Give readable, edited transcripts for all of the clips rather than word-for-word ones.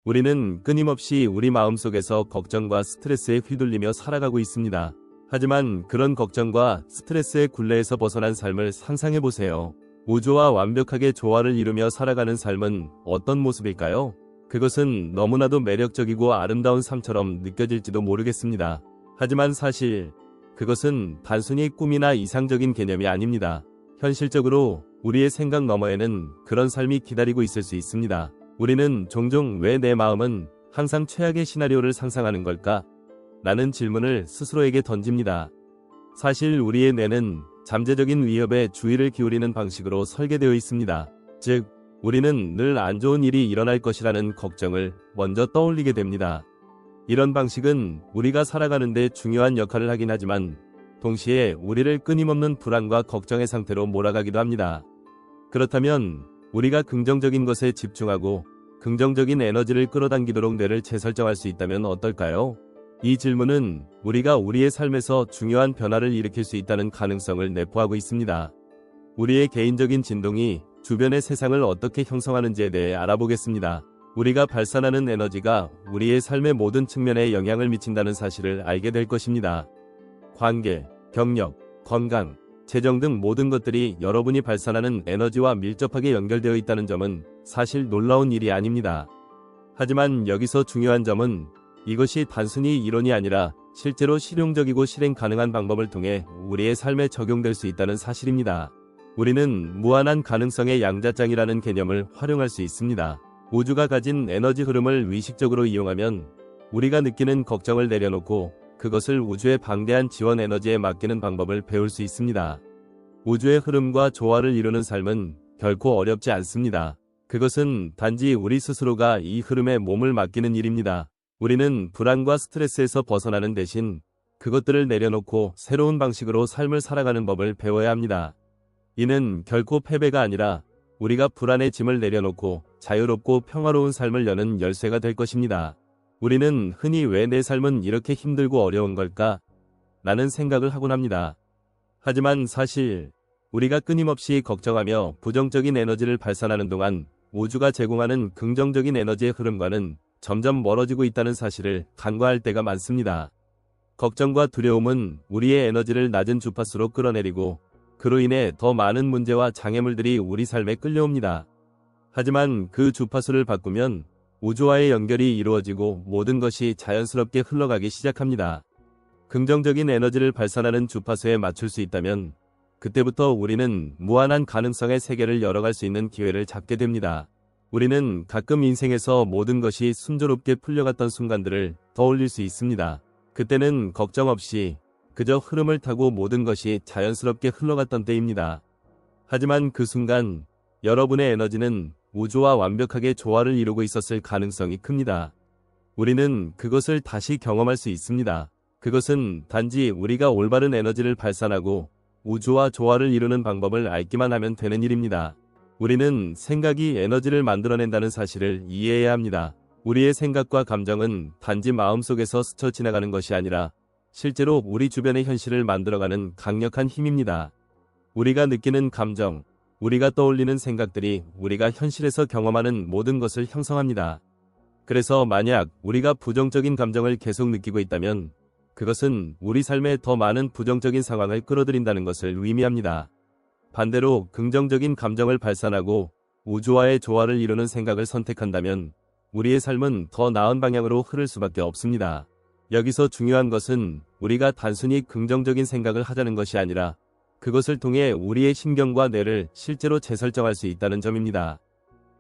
우리는 끊임없이 우리 마음속에서 걱정과 스트레스에 휘둘리며 살아가고 있습니다. 하지만 그런 걱정과 스트레스의 굴레에서 벗어난 삶을 상상해보세요. 우주와 완벽하게 조화를 이루며 살아가는 삶은 어떤 모습일까요? 그것은 너무나도 매력적이고 아름다운 삶처럼 느껴질지도 모르겠습니다. 하지만 사실 그것은 단순히 꿈이나 이상적인 개념이 아닙니다. 현실적으로 우리의 생각 너머에는 그런 삶이 기다리고 있을 수 있습니다. 우리는 종종 왜 내 마음은 항상 최악의 시나리오를 상상하는 걸까? 라는 질문을 스스로에게 던집니다. 사실 우리의 뇌는 잠재적인 위협에 주의를 기울이는 방식으로 설계되어 있습니다. 즉, 우리는 늘 안 좋은 일이 일어날 것이라는 걱정을 먼저 떠올리게 됩니다. 이런 방식은 우리가 살아가는데 중요한 역할을 하긴 하지만 동시에 우리를 끊임없는 불안과 걱정의 상태로 몰아가기도 합니다. 그렇다면 우리가 긍정적인 것에 집중하고 긍정적인 에너지를 끌어당기도록 뇌를 재설정할 수 있다면 어떨까요? 이 질문은 우리가 우리의 삶에서 중요한 변화를 일으킬 수 있다는 가능성을 내포하고 있습니다. 우리의 개인적인 진동이 주변의 세상을 어떻게 형성하는지에 대해 알아보겠습니다. 우리가 발산하는 에너지가 우리의 삶의 모든 측면에 영향을 미친다는 사실을 알게 될 것입니다. 관계, 경력, 건강, 재정 등 모든 것들이 여러분이 발산하는 에너지와 밀접하게 연결되어 있다는 점은 사실 놀라운 일이 아닙니다. 하지만 여기서 중요한 점은 이것이 단순히 이론이 아니라 실제로 실용적이고 실행 가능한 방법을 통해 우리의 삶에 적용될 수 있다는 사실입니다. 우리는 무한한 가능성의 양자장이라는 개념을 활용할 수 있습니다. 우주가 가진 에너지 흐름을 의식적으로 이용하면 우리가 느끼는 걱정을 내려놓고 그것을 우주의 방대한 지원 에너지에 맡기는 방법을 배울 수 있습니다. 우주의 흐름과 조화를 이루는 삶은 결코 어렵지 않습니다. 그것은 단지 우리 스스로가 이 흐름에 몸을 맡기는 일입니다. 우리는 불안과 스트레스에서 벗어나는 대신 그것들을 내려놓고 새로운 방식으로 삶을 살아가는 법을 배워야 합니다. 이는 결코 패배가 아니라 우리가 불안의 짐을 내려놓고 자유롭고 평화로운 삶을 여는 열쇠가 될 것입니다. 우리는 흔히 왜 내 삶은 이렇게 힘들고 어려운 걸까? 라는 생각을 하곤 합니다. 하지만 사실 우리가 끊임없이 걱정하며 부정적인 에너지를 발산하는 동안 우주가 제공하는 긍정적인 에너지의 흐름과는 점점 멀어지고 있다는 사실을 간과할 때가 많습니다. 걱정과 두려움은 우리의 에너지를 낮은 주파수로 끌어내리고 그로 인해 더 많은 문제와 장애물들이 우리 삶에 끌려옵니다. 하지만 그 주파수를 바꾸면 우주와의 연결이 이루어지고 모든 것이 자연스럽게 흘러가기 시작합니다. 긍정적인 에너지를 발산하는 주파수에 맞출 수 있다면 그때부터 우리는 무한한 가능성의 세계를 열어갈 수 있는 기회를 잡게 됩니다. 우리는 가끔 인생에서 모든 것이 순조롭게 풀려갔던 순간들을 떠올릴 수 있습니다. 그때는 걱정 없이 그저 흐름을 타고 모든 것이 자연스럽게 흘러갔던 때입니다. 하지만 그 순간 여러분의 에너지는 우주와 완벽하게 조화를 이루고 있었을 가능성이 큽니다. 우리는 그것을 다시 경험할 수 있습니다. 그것은 단지 우리가 올바른 에너지를 발산하고 우주와 조화를 이루는 방법을 알기만 하면 되는 일입니다. 우리는 생각이 에너지를 만들어낸다는 사실을 이해해야 합니다. 우리의 생각과 감정은 단지 마음속에서 스쳐 지나가는 것이 아니라 실제로 우리 주변의 현실을 만들어가는 강력한 힘입니다. 우리가 느끼는 감정, 우리가 떠올리는 생각들이 우리가 현실에서 경험하는 모든 것을 형성합니다. 그래서 만약 우리가 부정적인 감정을 계속 느끼고 있다면 그것은 우리 삶에 더 많은 부정적인 상황을 끌어들인다는 것을 의미합니다. 반대로 긍정적인 감정을 발산하고 우주와의 조화를 이루는 생각을 선택한다면 우리의 삶은 더 나은 방향으로 흐를 수밖에 없습니다. 여기서 중요한 것은 우리가 단순히 긍정적인 생각을 하자는 것이 아니라 그것을 통해 우리의 신경과 뇌를 실제로 재설정할 수 있다는 점입니다.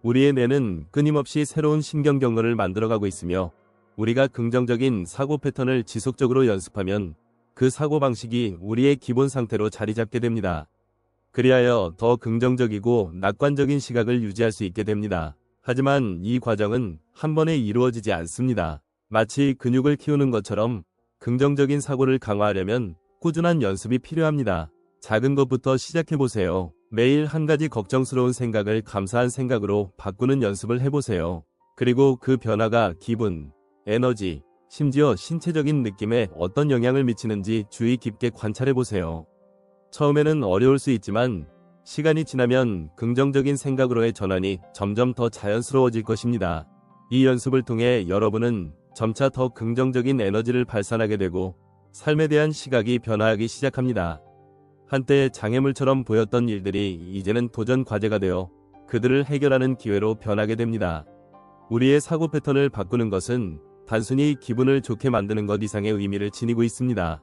우리의 뇌는 끊임없이 새로운 신경 경로를 만들어가고 있으며 우리가 긍정적인 사고 패턴을 지속적으로 연습하면 그 사고방식이 우리의 기본 상태로 자리 잡게 됩니다. 그리하여 더 긍정적이고 낙관적인 시각을 유지할 수 있게 됩니다. 하지만 이 과정은 한 번에 이루어지지 않습니다. 마치 근육을 키우는 것처럼 긍정적인 사고를 강화하려면 꾸준한 연습이 필요합니다. 작은 것부터 시작해보세요. 매일 한 가지 걱정스러운 생각을 감사한 생각으로 바꾸는 연습을 해보세요. 그리고 그 변화가 기분, 에너지, 심지어 신체적인 느낌에 어떤 영향을 미치는지 주의 깊게 관찰해보세요. 처음에는 어려울 수 있지만 시간이 지나면 긍정적인 생각으로의 전환이 점점 더 자연스러워질 것입니다. 이 연습을 통해 여러분은 점차 더 긍정적인 에너지를 발산하게 되고 삶에 대한 시각이 변화하기 시작합니다. 한때 장애물처럼 보였던 일들이 이제는 도전 과제가 되어 그들을 해결하는 기회로 변하게 됩니다. 우리의 사고 패턴을 바꾸는 것은 단순히 기분을 좋게 만드는 것 이상의 의미를 지니고 있습니다.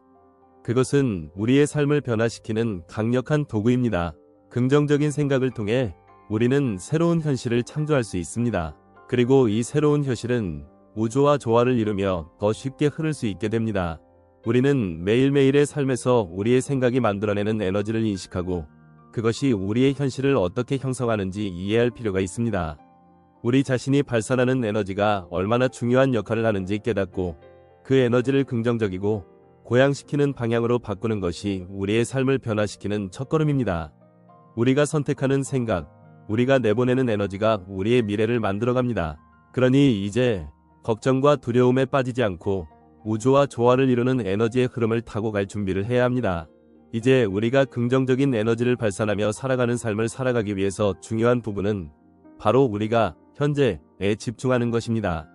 그것은 우리의 삶을 변화시키는 강력한 도구입니다. 긍정적인 생각을 통해 우리는 새로운 현실을 창조할 수 있습니다. 그리고 이 새로운 현실은 우주와 조화를 이루며 더 쉽게 흐를 수 있게 됩니다. 우리는 매일매일의 삶에서 우리의 생각이 만들어내는 에너지를 인식하고 그것이 우리의 현실을 어떻게 형성하는지 이해할 필요가 있습니다. 우리 자신이 발산하는 에너지가 얼마나 중요한 역할을 하는지 깨닫고 그 에너지를 긍정적이고 고양시키는 방향으로 바꾸는 것이 우리의 삶을 변화시키는 첫걸음입니다. 우리가 선택하는 생각, 우리가 내보내는 에너지가 우리의 미래를 만들어갑니다. 그러니 이제 걱정과 두려움에 빠지지 않고 우주와 조화를 이루는 에너지의 흐름을 타고 갈 준비를 해야 합니다. 이제 우리가 긍정적인 에너지를 발산하며 살아가는 삶을 살아가기 위해서 중요한 부분은 바로 우리가 현재에 집중하는 것입니다.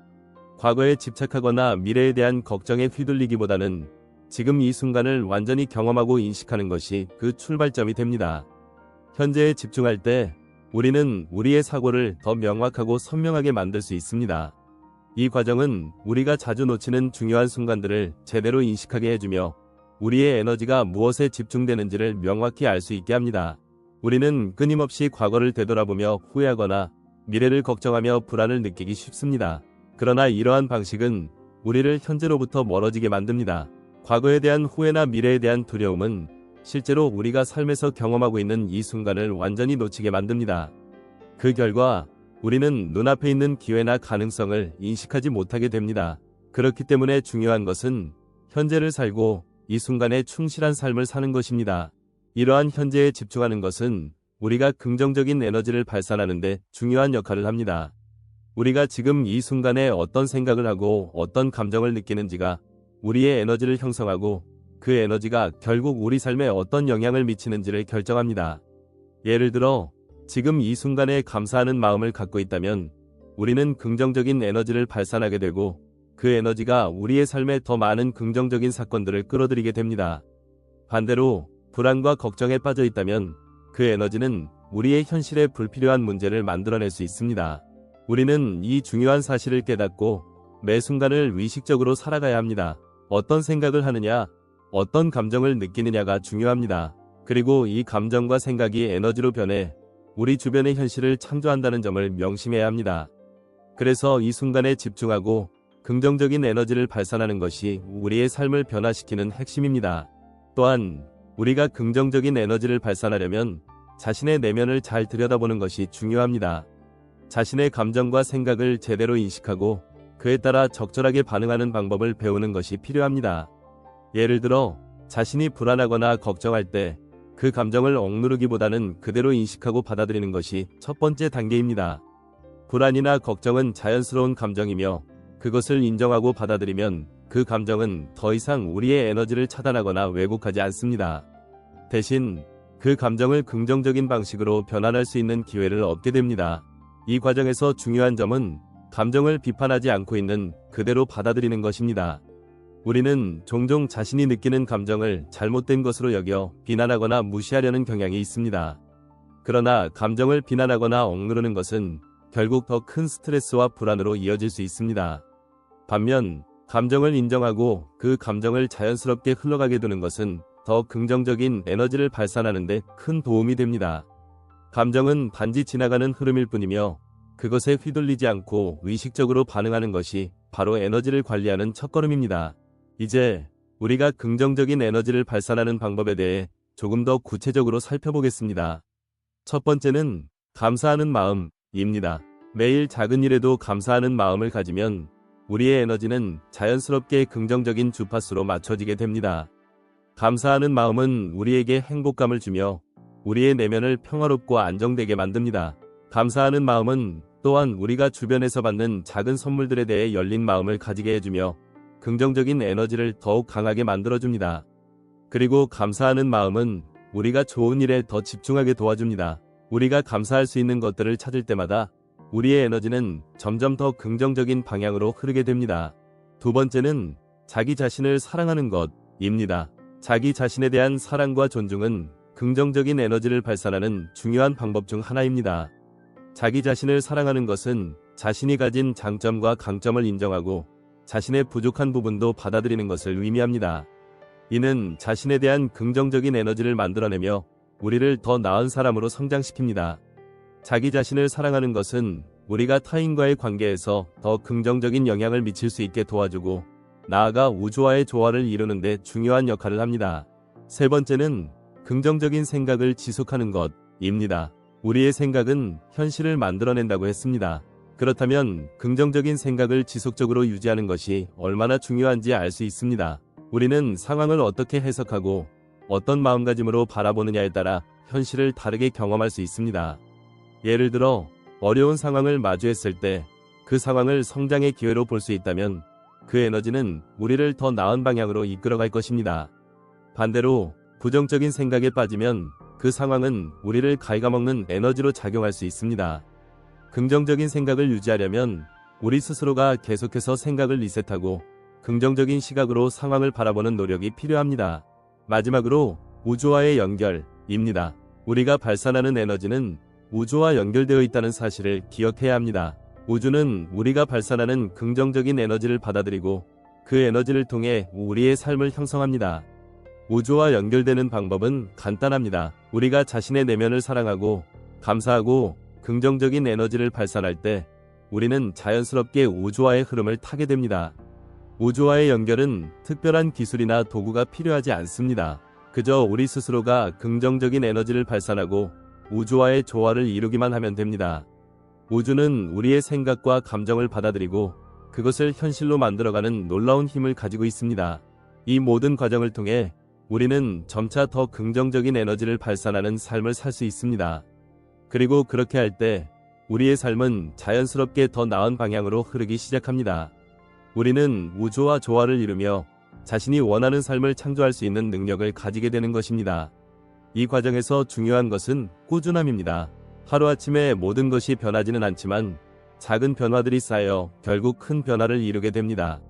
과거에 집착하거나 미래에 대한 걱정에 휘둘리기보다는 지금 이 순간을 완전히 경험하고 인식하는 것이 그 출발점이 됩니다. 현재에 집중할 때 우리는 우리의 사고를 더 명확하고 선명하게 만들 수 있습니다. 이 과정은 우리가 자주 놓치는 중요한 순간들을 제대로 인식하게 해주며 우리의 에너지가 무엇에 집중되는지를 명확히 알 수 있게 합니다. 우리는 끊임없이 과거를 되돌아보며 후회하거나 미래를 걱정하며 불안을 느끼기 쉽습니다. 그러나 이러한 방식은 우리를 현재로부터 멀어지게 만듭니다. 과거에 대한 후회나 미래에 대한 두려움은 실제로 우리가 삶에서 경험하고 있는 이 순간을 완전히 놓치게 만듭니다. 그 결과 우리는 눈앞에 있는 기회나 가능성을 인식하지 못하게 됩니다. 그렇기 때문에 중요한 것은 현재를 살고 이 순간에 충실한 삶을 사는 것입니다. 이러한 현재에 집중하는 것은 우리가 긍정적인 에너지를 발산하는 데 중요한 역할을 합니다. 우리가 지금 이 순간에 어떤 생각을 하고 어떤 감정을 느끼는지가 우리의 에너지를 형성하고 그 에너지가 결국 우리 삶에 어떤 영향을 미치는지를 결정합니다. 예를 들어 지금 이 순간에 감사하는 마음을 갖고 있다면 우리는 긍정적인 에너지를 발산하게 되고 그 에너지가 우리의 삶에 더 많은 긍정적인 사건들을 끌어들이게 됩니다. 반대로 불안과 걱정에 빠져 있다면 그 에너지는 우리의 현실에 불필요한 문제를 만들어낼 수 있습니다. 우리는 이 중요한 사실을 깨닫고 매 순간을 의식적으로 살아가야 합니다. 어떤 생각을 하느냐, 어떤 감정을 느끼느냐가 중요합니다. 그리고 이 감정과 생각이 에너지로 변해 우리 주변의 현실을 창조한다는 점을 명심해야 합니다. 그래서 이 순간에 집중하고 긍정적인 에너지를 발산하는 것이 우리의 삶을 변화시키는 핵심입니다. 또한 우리가 긍정적인 에너지를 발산하려면 자신의 내면을 잘 들여다보는 것이 중요합니다. 자신의 감정과 생각을 제대로 인식하고 그에 따라 적절하게 반응하는 방법을 배우는 것이 필요합니다. 예를 들어 자신이 불안하거나 걱정할 때 그 감정을 억누르기보다는 그대로 인식하고 받아들이는 것이 첫 번째 단계입니다. 불안이나 걱정은 자연스러운 감정이며 그것을 인정하고 받아들이면 그 감정은 더 이상 우리의 에너지를 차단하거나 왜곡하지 않습니다. 대신 그 감정을 긍정적인 방식으로 변환할 수 있는 기회를 얻게 됩니다. 이 과정에서 중요한 점은 감정을 비판하지 않고 있는 그대로 받아들이는 것입니다. 우리는 종종 자신이 느끼는 감정을 잘못된 것으로 여겨 비난하거나 무시하려는 경향이 있습니다. 그러나 감정을 비난하거나 억누르는 것은 결국 더 큰 스트레스와 불안으로 이어질 수 있습니다. 반면 감정을 인정하고 그 감정을 자연스럽게 흘러가게 두는 것은 더 긍정적인 에너지를 발산하는 데 큰 도움이 됩니다. 감정은 단지 지나가는 흐름일 뿐이며 그것에 휘둘리지 않고 의식적으로 반응하는 것이 바로 에너지를 관리하는 첫걸음입니다. 이제 우리가 긍정적인 에너지를 발산하는 방법에 대해 조금 더 구체적으로 살펴보겠습니다. 첫 번째는 감사하는 마음입니다. 매일 작은 일에도 감사하는 마음을 가지면 우리의 에너지는 자연스럽게 긍정적인 주파수로 맞춰지게 됩니다. 감사하는 마음은 우리에게 행복감을 주며 우리의 내면을 평화롭고 안정되게 만듭니다. 감사하는 마음은 또한 우리가 주변에서 받는 작은 선물들에 대해 열린 마음을 가지게 해주며 긍정적인 에너지를 더욱 강하게 만들어줍니다. 그리고 감사하는 마음은 우리가 좋은 일에 더 집중하게 도와줍니다. 우리가 감사할 수 있는 것들을 찾을 때마다 우리의 에너지는 점점 더 긍정적인 방향으로 흐르게 됩니다. 두 번째는 자기 자신을 사랑하는 것입니다. 자기 자신에 대한 사랑과 존중은 긍정적인 에너지를 발산하는 중요한 방법 중 하나입니다. 자기 자신을 사랑하는 것은 자신이 가진 장점과 강점을 인정하고 자신의 부족한 부분도 받아들이는 것을 의미합니다. 이는 자신에 대한 긍정적인 에너지를 만들어내며 우리를 더 나은 사람으로 성장시킵니다. 자기 자신을 사랑하는 것은 우리가 타인과의 관계에서 더 긍정적인 영향을 미칠 수 있게 도와주고 나아가 우주와의 조화를 이루는 데 중요한 역할을 합니다. 세 번째는 긍정적인 생각을 지속하는 것입니다. 우리의 생각은 현실을 만들어낸다고 했습니다. 그렇다면 긍정적인 생각을 지속적으로 유지하는 것이 얼마나 중요한지 알 수 있습니다. 우리는 상황을 어떻게 해석하고 어떤 마음가짐으로 바라보느냐에 따라 현실을 다르게 경험할 수 있습니다. 예를 들어 어려운 상황을 마주했을 때 그 상황을 성장의 기회로 볼 수 있다면 그 에너지는 우리를 더 나은 방향으로 이끌어갈 것입니다. 반대로 부정적인 생각에 빠지면 그 상황은 우리를 갉아먹는 에너지로 작용할 수 있습니다. 긍정적인 생각을 유지하려면 우리 스스로가 계속해서 생각을 리셋하고 긍정적인 시각으로 상황을 바라보는 노력이 필요합니다. 마지막으로 우주와의 연결입니다. 우리가 발산하는 에너지는 우주와 연결되어 있다는 사실을 기억해야 합니다. 우주는 우리가 발산하는 긍정적인 에너지를 받아들이고 그 에너지를 통해 우리의 삶을 형성합니다. 우주와 연결되는 방법은 간단합니다. 우리가 자신의 내면을 사랑하고 감사하고 긍정적인 에너지를 발산할 때 우리는 자연스럽게 우주와의 흐름을 타게 됩니다. 우주와의 연결은 특별한 기술이나 도구가 필요하지 않습니다. 그저 우리 스스로가 긍정적인 에너지를 발산하고 우주와의 조화를 이루기만 하면 됩니다. 우주는 우리의 생각과 감정을 받아들이고 그것을 현실로 만들어가는 놀라운 힘을 가지고 있습니다. 이 모든 과정을 통해 우리는 점차 더 긍정적인 에너지를 발산하는 삶을 살 수 있습니다. 그리고 그렇게 할 때 우리의 삶은 자연스럽게 더 나은 방향으로 흐르기 시작합니다. 우리는 우주와 조화를 이루며 자신이 원하는 삶을 창조할 수 있는 능력을 가지게 되는 것입니다. 이 과정에서 중요한 것은 꾸준함입니다. 하루아침에 모든 것이 변하지는 않지만 작은 변화들이 쌓여 결국 큰 변화를 이루게 됩니다.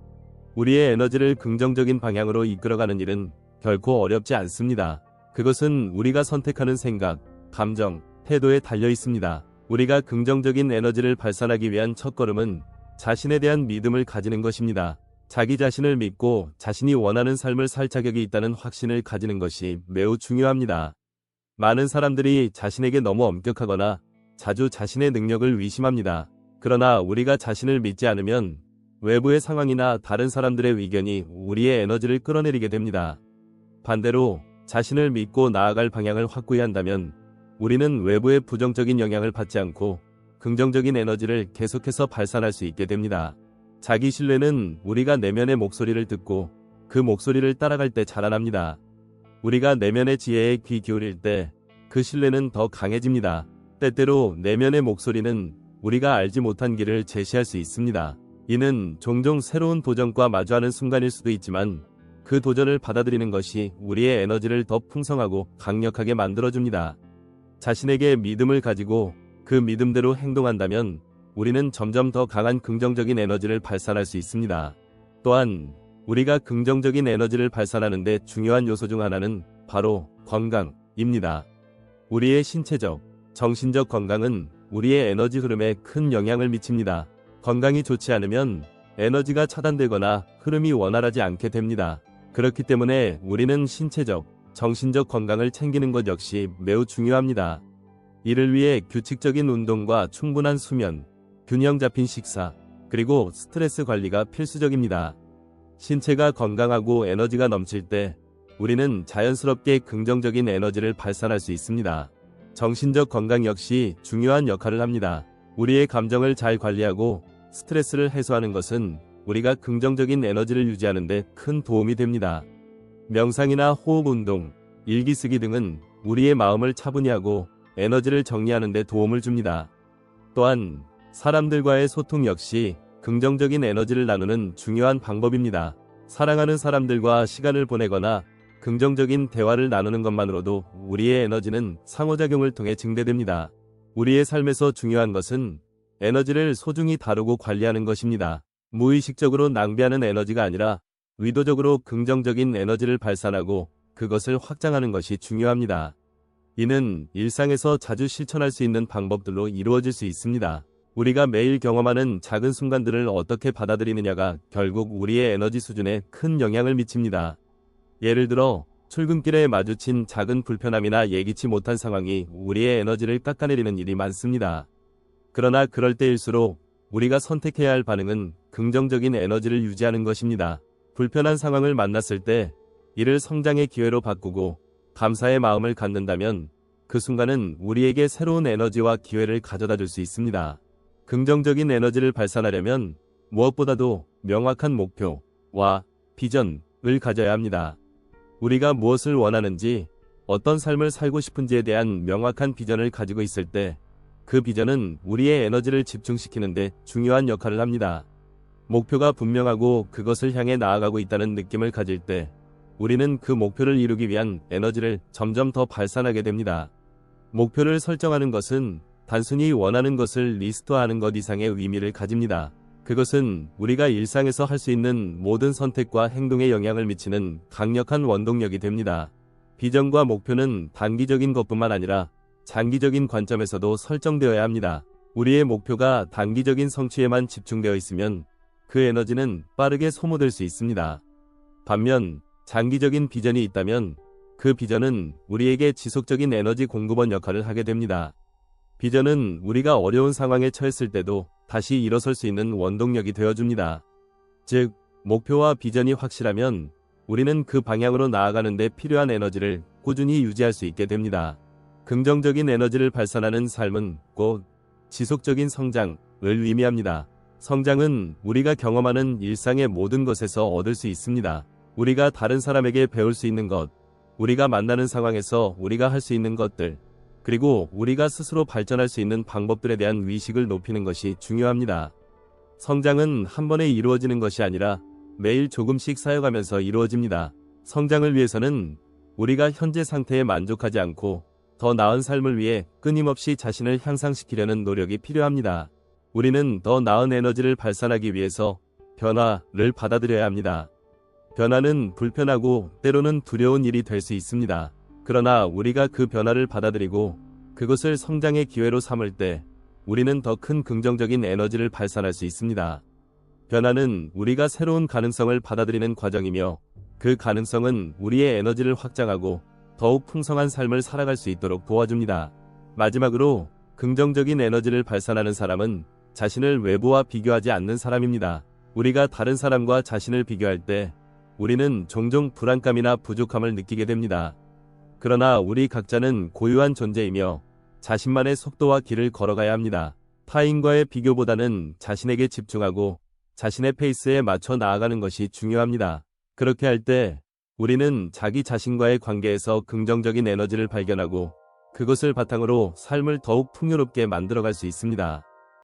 우리의 에너지를 긍정적인 방향으로 이끌어가는 일은 결코 어렵지 않습니다. 그것은 우리가 선택하는 생각, 감정, 태도에 달려 있습니다. 우리가 긍정적인 에너지를 발산하기 위한 첫걸음은 자신에 대한 믿음을 가지는 것입니다. 자기 자신을 믿고 자신이 원하는 삶을 살 자격이 있다는 확신을 가지는 것이 매우 중요합니다. 많은 사람들이 자신에게 너무 엄격하거나 자주 자신의 능력을 의심합니다. 그러나 우리가 자신을 믿지 않으면 외부의 상황이나 다른 사람들의 의견이 우리의 에너지를 끌어내리게 됩니다. 반대로 자신을 믿고 나아갈 방향을 확고히 한다면 우리는 외부의 부정적인 영향을 받지 않고 긍정적인 에너지를 계속해서 발산할 수 있게 됩니다. 자기 신뢰는 우리가 내면의 목소리를 듣고 그 목소리를 따라갈 때 자라납니다. 우리가 내면의 지혜에 귀 기울일 때 그 신뢰는 더 강해집니다. 때때로 내면의 목소리는 우리가 알지 못한 길을 제시할 수 있습니다. 이는 종종 새로운 도전과 마주하는 순간일 수도 있지만 그 도전을 받아들이는 것이 우리의 에너지를 더 풍성하고 강력하게 만들어줍니다. 자신에게 믿음을 가지고 그 믿음대로 행동한다면 우리는 점점 더 강한 긍정적인 에너지를 발산할 수 있습니다. 또한 우리가 긍정적인 에너지를 발산하는 데 중요한 요소 중 하나는 바로 건강입니다. 우리의 신체적, 정신적 건강은 우리의 에너지 흐름에 큰 영향을 미칩니다. 건강이 좋지 않으면 에너지가 차단되거나 흐름이 원활하지 않게 됩니다. 그렇기 때문에 우리는 신체적, 정신적 건강을 챙기는 것 역시 매우 중요합니다. 이를 위해 규칙적인 운동과 충분한 수면, 균형 잡힌 식사, 그리고 스트레스 관리가 필수적입니다. 신체가 건강하고 에너지가 넘칠 때 우리는 자연스럽게 긍정적인 에너지를 발산할 수 있습니다. 정신적 건강 역시 중요한 역할을 합니다. 우리의 감정을 잘 관리하고 스트레스를 해소하는 것은 우리가 긍정적인 에너지를 유지하는 데 큰 도움이 됩니다. 명상이나 호흡 운동, 일기 쓰기 등은 우리의 마음을 차분히 하고 에너지를 정리하는 데 도움을 줍니다. 또한 사람들과의 소통 역시 긍정적인 에너지를 나누는 중요한 방법입니다. 사랑하는 사람들과 시간을 보내거나 긍정적인 대화를 나누는 것만으로도 우리의 에너지는 상호작용을 통해 증대됩니다. 우리의 삶에서 중요한 것은 에너지를 소중히 다루고 관리하는 것입니다. 무의식적으로 낭비하는 에너지가 아니라 의도적으로 긍정적인 에너지를 발산하고 그것을 확장하는 것이 중요합니다. 이는 일상에서 자주 실천할 수 있는 방법들로 이루어질 수 있습니다. 우리가 매일 경험하는 작은 순간들을 어떻게 받아들이느냐가 결국 우리의 에너지 수준에 큰 영향을 미칩니다. 예를 들어 출근길에 마주친 작은 불편함이나 예기치 못한 상황이 우리의 에너지를 깎아내리는 일이 많습니다. 그러나 그럴 때일수록 우리가 선택해야 할 반응은 긍정적인 에너지를 유지하는 것입니다. 불편한 상황을 만났을 때 이를 성장의 기회로 바꾸고 감사의 마음을 갖는다면 그 순간은 우리에게 새로운 에너지와 기회를 가져다 줄 수 있습니다. 긍정적인 에너지를 발산하려면 무엇보다도 명확한 목표와 비전을 가져야 합니다. 우리가 무엇을 원하는지, 어떤 삶을 살고 싶은지에 대한 명확한 비전을 가지고 있을 때 그 비전은 우리의 에너지를 집중시키는 데 중요한 역할을 합니다. 목표가 분명하고 그것을 향해 나아가고 있다는 느낌을 가질 때 우리는 그 목표를 이루기 위한 에너지를 점점 더 발산하게 됩니다. 목표를 설정하는 것은 단순히 원하는 것을 리스트화하는 것 이상의 의미를 가집니다. 그것은 우리가 일상에서 할 수 있는 모든 선택과 행동에 영향을 미치는 강력한 원동력이 됩니다. 비전과 목표는 단기적인 것뿐만 아니라 장기적인 관점에서도 설정되어야 합니다. 우리의 목표가 단기적인 성취에만 집중되어 있으면 그 에너지는 빠르게 소모될 수 있습니다. 반면 장기적인 비전이 있다면 그 비전은 우리에게 지속적인 에너지 공급원 역할을 하게 됩니다. 비전은 우리가 어려운 상황에 처했을 때도 다시 일어설 수 있는 원동력이 되어줍니다. 즉, 목표와 비전이 확실하면 우리는 그 방향으로 나아가는 데 필요한 에너지를 꾸준히 유지할 수 있게 됩니다. 긍정적인 에너지를 발산하는 삶은 곧 지속적인 성장을 의미합니다. 성장은 우리가 경험하는 일상의 모든 것에서 얻을 수 있습니다. 우리가 다른 사람에게 배울 수 있는 것, 우리가 만나는 상황에서 우리가 할 수 있는 것들, 그리고 우리가 스스로 발전할 수 있는 방법들에 대한 위식을 높이는 것이 중요합니다. 성장은 한 번에 이루어지는 것이 아니라 매일 조금씩 쌓여가면서 이루어집니다. 성장을 위해서는 우리가 현재 상태에 만족하지 않고 더 나은 삶을 위해 끊임없이 자신을 향상시키려는 노력이 필요합니다. 우리는 더 나은 에너지를 발산하기 위해서 변화를 받아들여야 합니다. 변화는 불편하고 때로는 두려운 일이 될 수 있습니다. 그러나 우리가 그 변화를 받아들이고 그것을 성장의 기회로 삼을 때 우리는 더 큰 긍정적인 에너지를 발산할 수 있습니다. 변화는 우리가 새로운 가능성을 받아들이는 과정이며 그 가능성은 우리의 에너지를 확장하고 더욱 풍성한 삶을 살아갈 수 있도록 도와줍니다. 마지막으로 긍정적인 에너지를 발산하는 사람은 자신을 외부와 비교하지 않는 사람입니다. 우리가 다른 사람과 자신을 비교할 때 우리는 종종 불안감이나 부족함을 느끼게 됩니다. 그러나 우리 각자는 고유한 존재이며 자신만의 속도와 길을 걸어가야 합니다. 타인과의 비교보다는 자신에게 집중하고 자신의 페이스에 맞춰 나아가는 것이 중요합니다. 그렇게 할 때 우리는 자기 자신과의 관계에서 긍정적인 에너지를 발견하고 그것을 바탕으로 삶을 더욱 풍요롭게 만들어갈 수 있습니다.